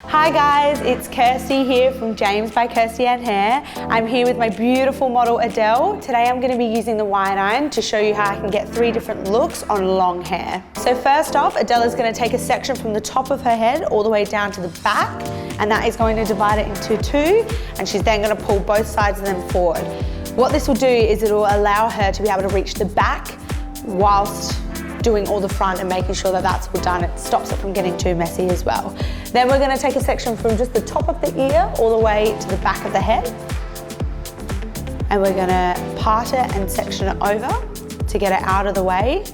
Hi guys, it's Kirsty here from James by Kirsty and Hair. I'm here with my beautiful model Adele. Today I'm going to be using the wide iron to show you how I can get 3 different looks on long hair. So first off, Adele is going to take a section from the top of her head all the way down to the back, and that is going to divide it into 2, and she's then going to pull both sides of them forward. What this will do is it will allow her to be able to reach the back whilst doing all the front and making sure that that's all done. It stops it from getting too messy as well. Then we're going to take a section from just the top of the ear all the way to the back of the head, and we're going to part it and section it over to get it out of the way.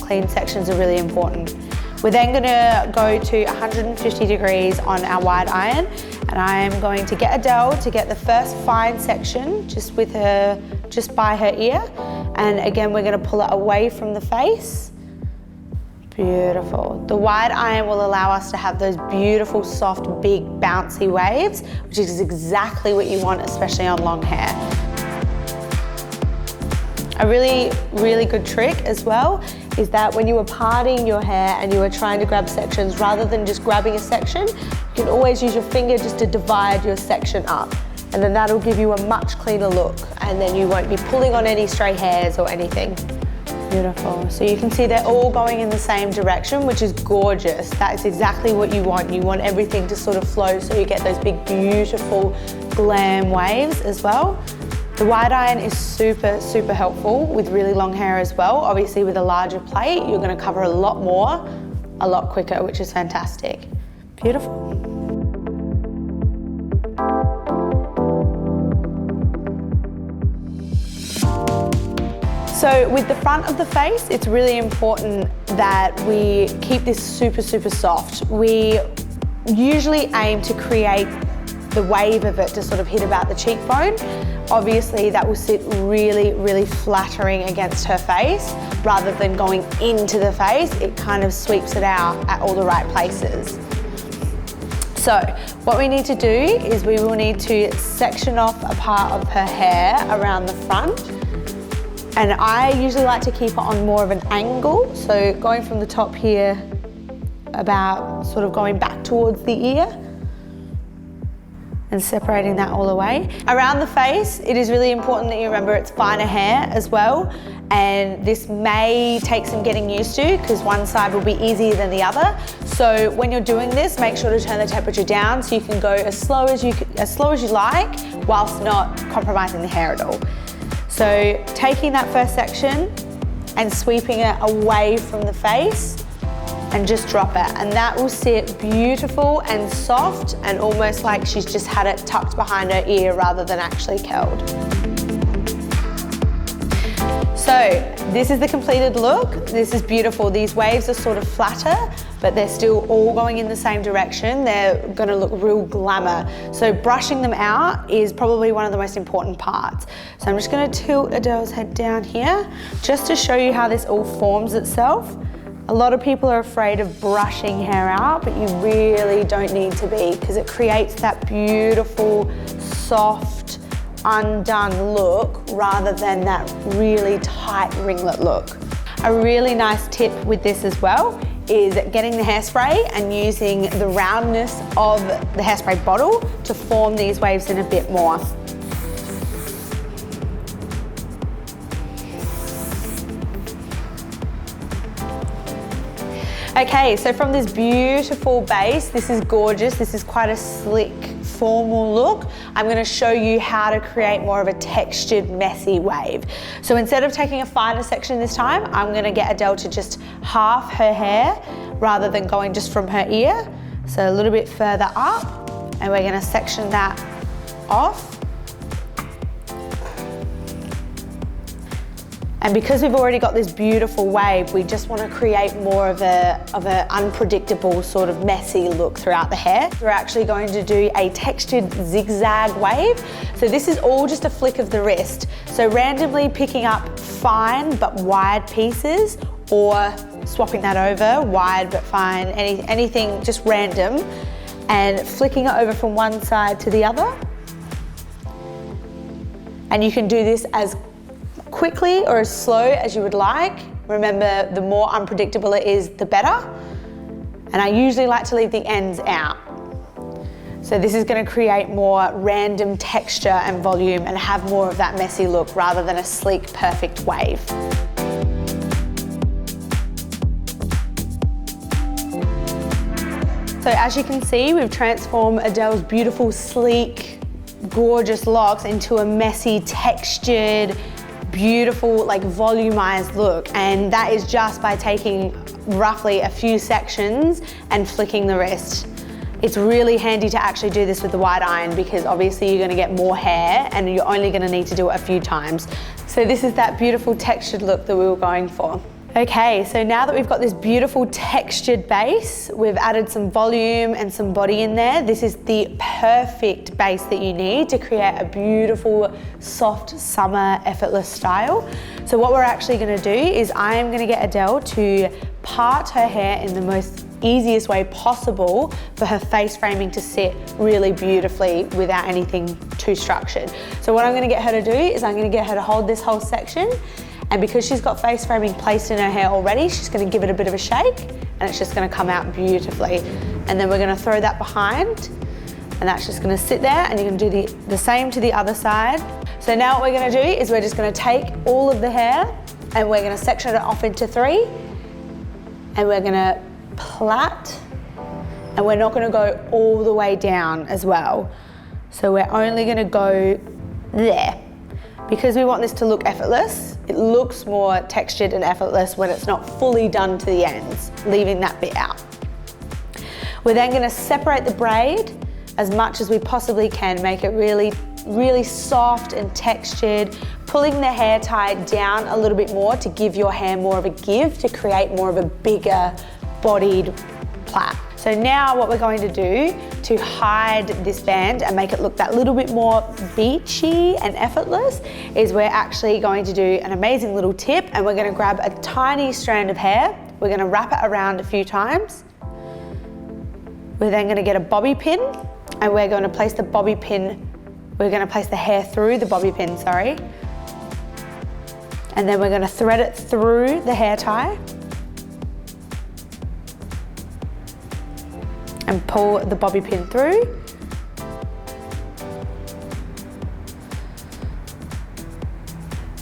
Clean sections are really important. We're then going to go to 150 degrees on our wide iron, and I am going to get Adele to get the first fine section just by her ear, and again we're going to pull it away from the face. Beautiful. The wide iron will allow us to have those beautiful, soft, big, bouncy waves, which is exactly what you want, especially on long hair. A really, really good trick as well is that when you are parting your hair and you are trying to grab sections, rather than just grabbing a section, you can always use your finger just to divide your section up. And then that'll give you a much cleaner look, and then you won't be pulling on any stray hairs or anything. Beautiful. So you can see they're all going in the same direction, which is gorgeous. That is exactly what you want. You want everything to sort of flow so you get those big, beautiful glam waves as well. The wide iron is super, super helpful with really long hair as well. Obviously with a larger plate, you're going to cover a lot more, a lot quicker, which is fantastic. Beautiful. So with the front of the face, it's really important that we keep this super, super soft. We usually aim to create the wave of it to sort of hit about the cheekbone. Obviously that will sit really, really flattering against her face. Rather than going into the face, it kind of sweeps it out at all the right places. So what we need to do is we will need to section off a part of her hair around the front. And I usually like to keep it on more of an angle, so going from the top here, about sort of going back towards the ear and separating that all the way. Around the face, it is really important that you remember it's finer hair as well, and this may take some getting used to because one side will be easier than the other. So when you're doing this, make sure to turn the temperature down so you can go as slow as you like, whilst not compromising the hair at all. So taking that first section and sweeping it away from the face and just drop it. And that will sit beautiful and soft and almost like she's just had it tucked behind her ear rather than actually curled. So this is the completed look. This is beautiful. These waves are sort of flatter, but they're still all going in the same direction. They're gonna look real glamour. So brushing them out is probably one of the most important parts. So I'm just gonna tilt Adele's head down here just to show you how this all forms itself. A lot of people are afraid of brushing hair out, but you really don't need to be because it creates that beautiful, soft, undone look rather than that really tight ringlet look. A really nice tip with this as well is getting the hairspray and using the roundness of the hairspray bottle to form these waves in a bit more. Okay, so from this beautiful base, this is gorgeous. This is quite a slick, formal look. I'm going to show you how to create more of a textured, messy wave. So instead of taking a finer section this time, I'm going to get Adele to just half her hair rather than going just from her ear. So a little bit further up, and we're going to section that off. And because we've already got this beautiful wave, we just want to create more of an unpredictable sort of messy look throughout the hair. We're actually going to do a textured zigzag wave. So this is all just a flick of the wrist. So randomly picking up fine but wide pieces, or swapping that over, wide but fine, anything just random, and flicking it over from one side to the other. And you can do this as quickly or as slow as you would like. Remember, the more unpredictable it is, the better. And I usually like to leave the ends out. So this is going to create more random texture and volume and have more of that messy look rather than a sleek, perfect wave. So as you can see, we've transformed Adele's beautiful, sleek, gorgeous locks into a messy, textured, beautiful, like volumized look. And that is just by taking roughly a few sections and flicking the rest. It's really handy to actually do this with the wide iron because obviously you're gonna get more hair and you're only gonna need to do it a few times. So this is that beautiful textured look that we were going for. Okay, so now that we've got this beautiful textured base, we've added some volume and some body in there. This is the perfect base that you need to create a beautiful, soft, summer, effortless style. So what we're actually gonna do is I am gonna get Adele to part her hair in the most easiest way possible for her face framing to sit really beautifully without anything too structured. So what I'm gonna get her to do is I'm gonna get her to hold this whole section, and because she's got face framing placed in her hair already, she's gonna give it a bit of a shake and it's just gonna come out beautifully. And then we're gonna throw that behind and that's just gonna sit there, and you're gonna do the same to the other side. So now what we're gonna do is we're just gonna take all of the hair and we're gonna section it off into 3, and we're gonna plait, and we're not gonna go all the way down as well. So we're only gonna go there. Because we want this to look effortless, it looks more textured and effortless when it's not fully done to the ends, leaving that bit out. We're then gonna separate the braid as much as we possibly can, make it really, really soft and textured, pulling the hair tie down a little bit more to give your hair more of a give, to create more of a bigger bodied plait. So now what we're going to do to hide this band and make it look that little bit more beachy and effortless is we're actually going to do an amazing little tip, and we're going to grab a tiny strand of hair. We're going to wrap it around a few times. We're then going to get a bobby pin, and we're going to place the bobby pin, we're going to place the hair through the bobby pin, sorry. And then we're going to thread it through the hair tie and pull the bobby pin through.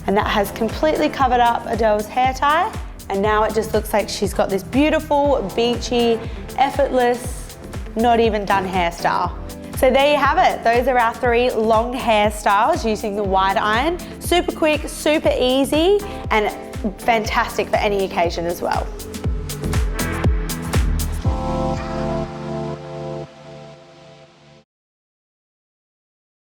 And that has completely covered up Adele's hair tie, and now it just looks like she's got this beautiful, beachy, effortless, not even done hairstyle. So there you have it. Those are our 3 long hairstyles using the wide iron. Super quick, super easy, and fantastic for any occasion as well.